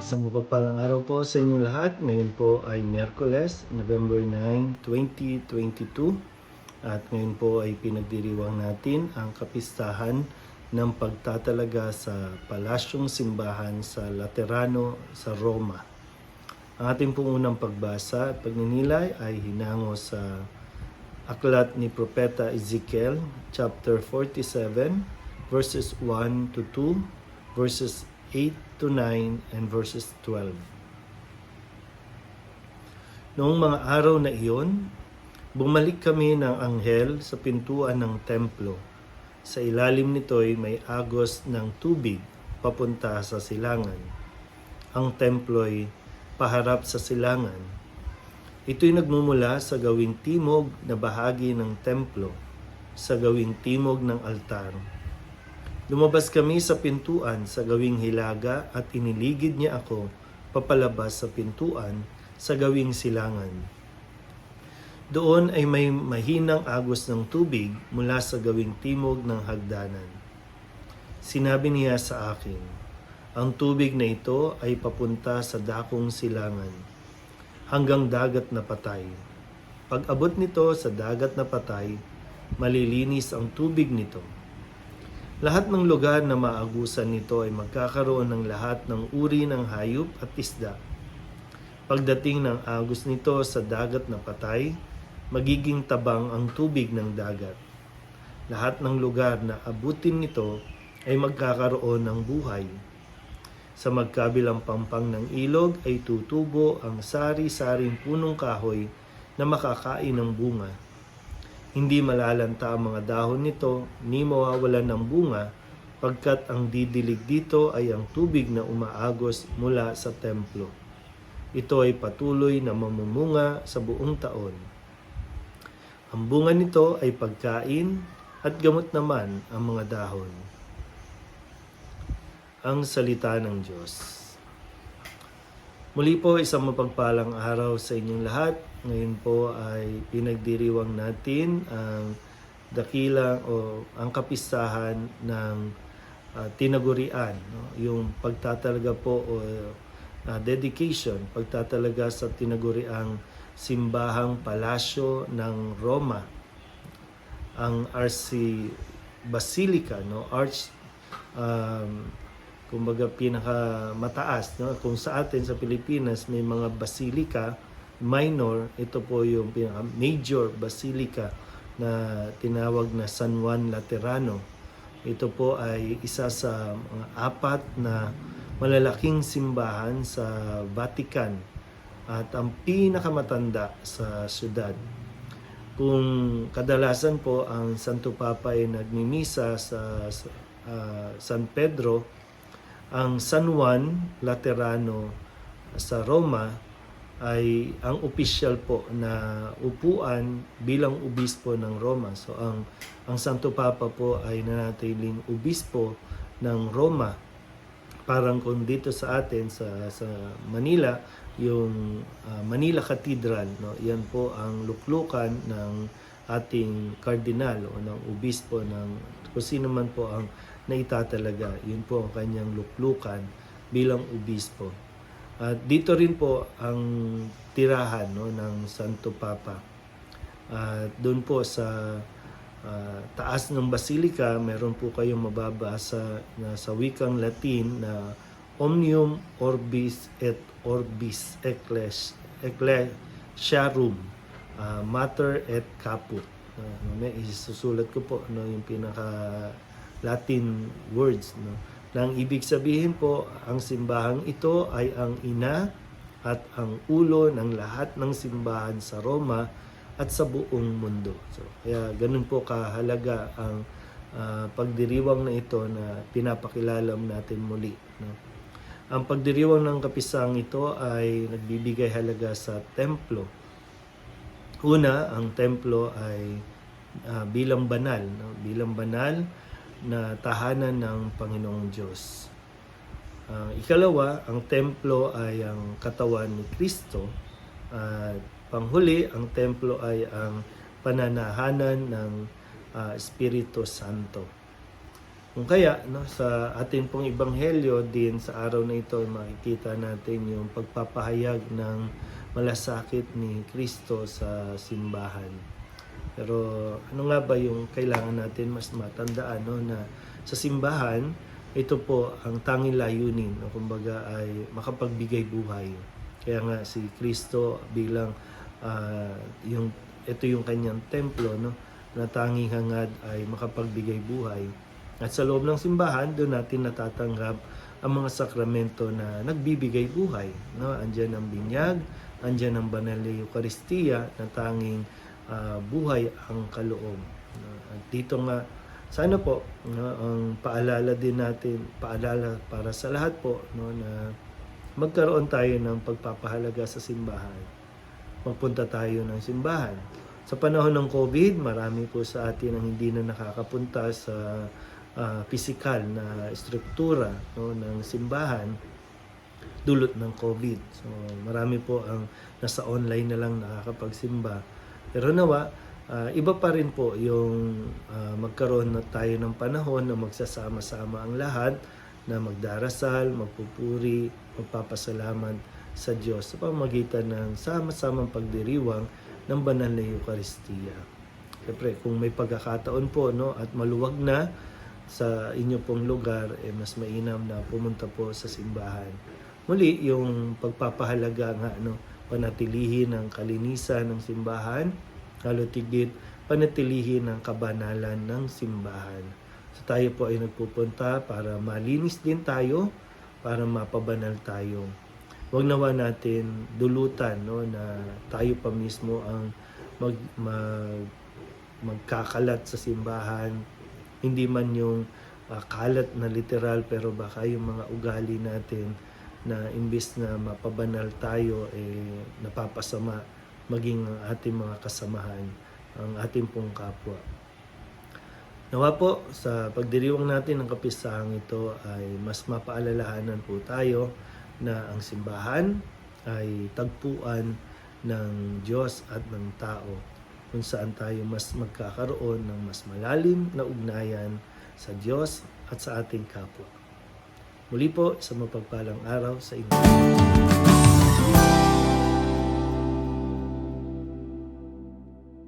Isang mapagpalang araw po sa inyong lahat. Ngayon po ay Miyerkules, November 9, 2022. At ngayon po ay pinagdiriwang natin ang kapistahan ng pagtatalaga sa Palasyong Simbahan sa Laterano sa Roma. Ang ating pong unang pagbasa at pagninilay ay hinango sa aklat ni Propeta Ezekiel, chapter 47, verses 1 to 2, verses 8 to 9, and verses 12. Noong mga araw na iyon, bumalik kami ng anghel sa pintuan ng templo. Sa ilalim nito'y may agos ng tubig papunta sa silangan. Ang templo'y paharap sa silangan. Ito'y nagmumula sa gawing timog na bahagi ng templo, sa gawing timog ng altar. Lumabas kami sa pintuan sa gawing hilaga at iniligid niya ako papalabas sa pintuan sa gawing silangan. Doon ay may mahinang agos ng tubig mula sa gawing timog ng hagdanan. Sinabi niya sa akin, ang tubig na ito ay papunta sa dakong silangan, hanggang dagat na patay. Pag abot nito sa dagat na patay, malilinis ang tubig nito. Lahat ng lugar na maagusan nito ay magkakaroon ng lahat ng uri ng hayop at isda. Pagdating ng agos nito sa dagat na patay, magiging tabang ang tubig ng dagat. Lahat ng lugar na abutin nito ay magkakaroon ng buhay. Sa magkabilang pampang ng ilog ay tutubo ang sari-saring punong kahoy na makakain ng bunga. Hindi malalanta ang mga dahon nito, ni mawawalan ng bunga, pagkat ang didilig dito ay ang tubig na umaagos mula sa templo. Ito ay patuloy na mamumunga sa buong taon. Ang bunga nito ay pagkain at gamot naman ang mga dahon. Ang salita ng Diyos. Muli po, isang mapagpalang araw sa inyong lahat. Ngayon po ay pinagdiriwang natin ang dakilang o ang kapistahan ng tinagurian, no? Yung pagtatalaga po o dedication, pagtatalaga sa tinaguriang simbahang palasyo ng Roma, ang Archbasilica, no? Kumbaga pinakamataas, no? Kung sa atin sa Pilipinas may mga basilika minor, ito po yung major basilica na tinawag na San Juan Laterano. Ito po ay isa sa mga 4 na malalaking simbahan sa Vatican at ang pinakamatanda sa syudad. Kung kadalasan po ang Santo Papa ay nagmimisa sa San Pedro, ang San Juan Laterano sa Roma ay ang opisyal po na upuan bilang obispo ng Roma. So ang Santo Papa po ay nanatiling obispo ng Roma. Parang kung dito sa atin sa Manila, yung Manila Cathedral, no? Yan po ang luklukan ng ating kardinal o ng obispo ng kung sino man po ang naitatalaga. Yun po ang kanyang luklukan bilang obispo. At dito rin po ang tirahan, no, ng Santo Papa. Doon po sa taas ng basilika, meron po kayong mababasa na sa wikang Latin na Omnium Orbis et Orbis Ecclesiarum Mater et Caput. Isusulat ko po, no, yung pinaka Latin words, no. Nang ibig sabihin po, ang simbahang ito ay ang ina at ang ulo ng lahat ng simbahan sa Roma at sa buong mundo. So, kaya ganun po kahalaga ang pagdiriwang na ito na pinapakilala natin muli, no? Ang pagdiriwang ng kapisang ito ay nagbibigay halaga sa templo. Una, ang templo ay bilang banal, no? Bilang banal na tahanan ng Panginoong Diyos. Ikalawa, ang templo ay ang katawan ni Kristo. Panghuli, ang templo ay ang pananahanan ng Espiritu Santo. Kung kaya, no, sa ating pong ebanghelyo din sa araw na ito, makikita natin yung pagpapahayag ng malasakit ni Kristo sa simbahan. Pero ano nga ba yung kailangan natin mas matandaan, no, na sa simbahan, ito po ang tanging layunin, no, kumbaga ay makapagbigay buhay. Kaya nga si Kristo bilang ito yung kanyang templo, no, na tanging hangad ay makapagbigay buhay. At sa loob ng simbahan, doon natin natatanggap ang mga sakramento na nagbibigay buhay. No? Andiyan ang binyag, andiyan ang banal na Eucharistia na tanging buhay ang kaloob. No? At dito nga, sana po, no, ang paalala din natin, paalala para sa lahat po, no, na magkaroon tayo ng pagpapahalaga sa simbahan. Magpunta tayo ng simbahan. Sa panahon ng COVID, marami po sa atin ang hindi na nakakapunta sa physical na struktura, no, ng simbahan dulot ng COVID. So marami po ang nasa online na lang nakakapagsimba. Pero nawa, iba pa rin po yung magkaroon na tayo ng panahon na magsasama-sama ang lahat na magdarasal, magpupuri, magpapasalamat sa Diyos sa pamamagitan ng sama-samang pagdiriwang ng banal na Eucharistia. Siyempre, kung may pagkakataon po, no, at maluwag na sa inyo pong lugar, mas mainam na pumunta po sa simbahan. Muli, yung pagpapahalaga nga, no, panatilihin ang kalinisan ng simbahan, lalo tigit panatilihin ang kabanalan ng simbahan. So tayo po ay nagpupunta para malinis din tayo, para mapabanal tayo. Huwag nawa natin dulutan, no, na tayo pa mismo ang magkakalat sa simbahan. Hindi man yung kalat na literal, pero baka yung mga ugali natin na imbis na mapabanal tayo, napapasama maging ang ating mga kasamahan, ang ating pong kapwa. Nawa po, sa pagdiriwang natin ng kapisahang ito ay mas mapaalalahanan po tayo na ang simbahan ay tagpuan ng Diyos at ng tao, kung saan tayo mas magkakaroon ng mas malalim na ugnayan sa Diyos at sa ating kapwa. Muli po, isang mapagpalang araw sa inyo.